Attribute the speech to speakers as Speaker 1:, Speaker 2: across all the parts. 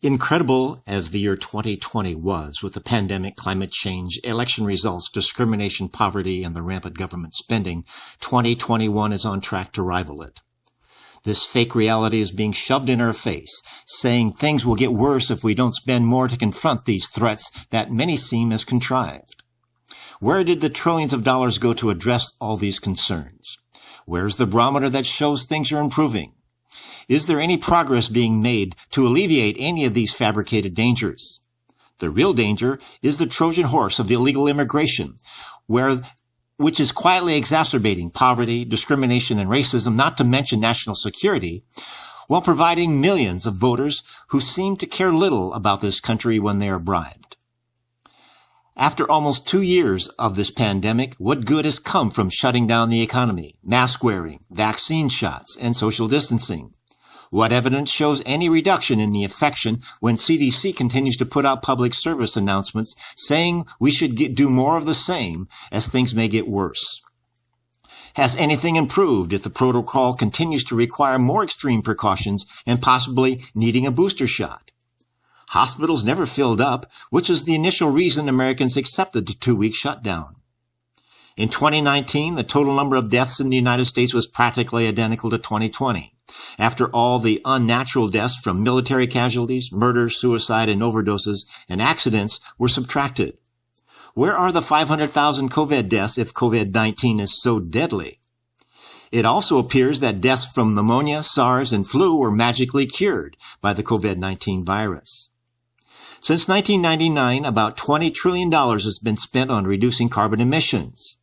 Speaker 1: Incredible as the year 2020 was, with the pandemic, climate change, election results, discrimination, poverty, and the rampant government spending, 2021 is on track to rival it. This fake reality is being shoved in our face, saying things will get worse if we don't spend more to confront these threats that many seem as contrived. Where did the trillions of dollars go to address all these concerns? Where's the barometer that shows things are improving? Is there any progress being made to alleviate any of these fabricated dangers? The real danger is the Trojan Horse of illegal immigration, which is quietly exacerbating poverty, discrimination, and racism, not to mention national security, while providing millions of voters who seem to care little about this country when they are bribed. After almost 2 years of this pandemic, what good has come from shutting down the economy, mask wearing, vaccine shots, and social distancing? What evidence shows any reduction in the infection when CDC continues to put out public service announcements saying we should do more of the same as things may get worse? Has anything improved if the protocol continues to require more extreme precautions and possibly needing a booster shot? Hospitals never filled up, which is the initial reason Americans accepted the 2-week shutdown. In 2019, the total number of deaths in the United States was practically identical to 2020. After all the unnatural deaths from military casualties, murder, suicide, and overdoses, and accidents were subtracted. Where are the 500,000 COVID deaths if COVID-19 is so deadly? It also appears that deaths from pneumonia, SARS, and flu were magically cured by the COVID-19 virus. Since 1999, about $20 trillion has been spent on reducing carbon emissions.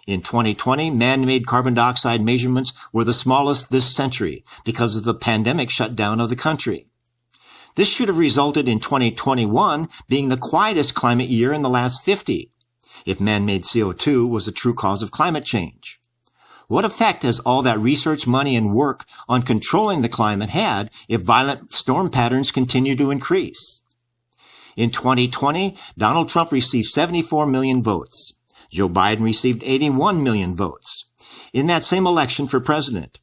Speaker 1: In 2020, man-made carbon dioxide measurements were the smallest this century because of the pandemic shutdown of the country. This should have resulted in 2021 being the quietest climate year in the last 50, if man-made CO2 was the true cause of climate change. What effect has all that research, money, and work on controlling the climate had if violent storm patterns continue to increase? In 2020, Donald Trump received 74 million votes. Joe Biden received 81 million votes. In that same election for president,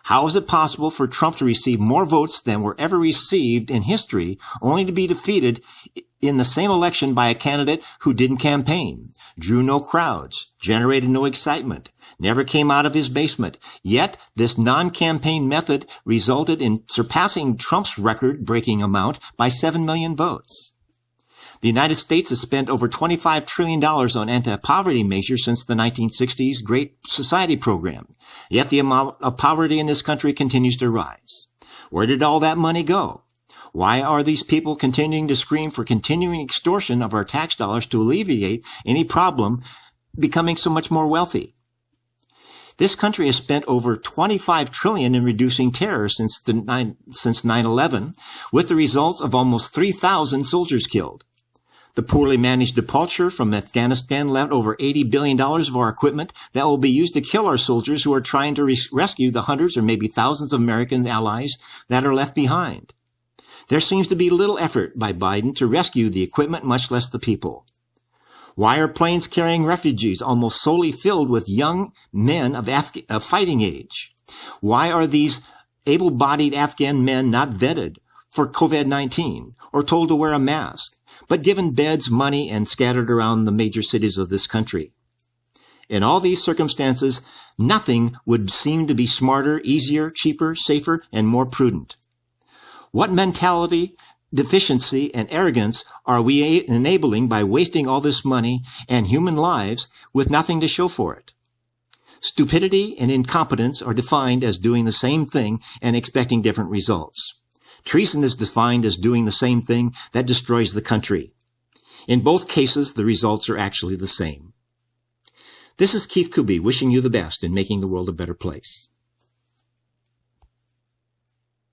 Speaker 1: how is it possible for Trump to receive more votes than were ever received in history, only to be defeated in the same election by a candidate who didn't campaign, drew no crowds, generated no excitement, never came out of his basement? Yet, this non-campaign method resulted in surpassing Trump's record-breaking amount by 7 million votes. The United States has spent over $25 trillion on anti-poverty measures since the 1960s Great Society program. Yet the amount of poverty in this country continues to rise. Where did all that money go? Why are these people continuing to scream for continuing extortion of our tax dollars to alleviate any problem becoming so much more wealthy? This country has spent over $25 trillion in reducing terror since 9/11, with the results of almost 3,000 soldiers killed. The poorly managed departure from Afghanistan left over $80 billion of our equipment that will be used to kill our soldiers who are trying to rescue the hundreds or maybe thousands of American allies that are left behind. There seems to be little effort by Biden to rescue the equipment, much less the people. Why are planes carrying refugees almost solely filled with young men of fighting age? Why are these able-bodied Afghan men not vetted for COVID-19 or told to wear a mask, but given beds, money, and scattered around the major cities of this country? In all these circumstances, nothing would seem to be smarter, easier, cheaper, safer, and more prudent. What mentality, deficiency, and arrogance are we enabling by wasting all this money and human lives with nothing to show for it? Stupidity and incompetence are defined as doing the same thing and expecting different results. Treason is defined as doing the same thing that destroys the country. In both cases, the results are actually the same. This is Keith Kuby wishing you the best in making the world a better place.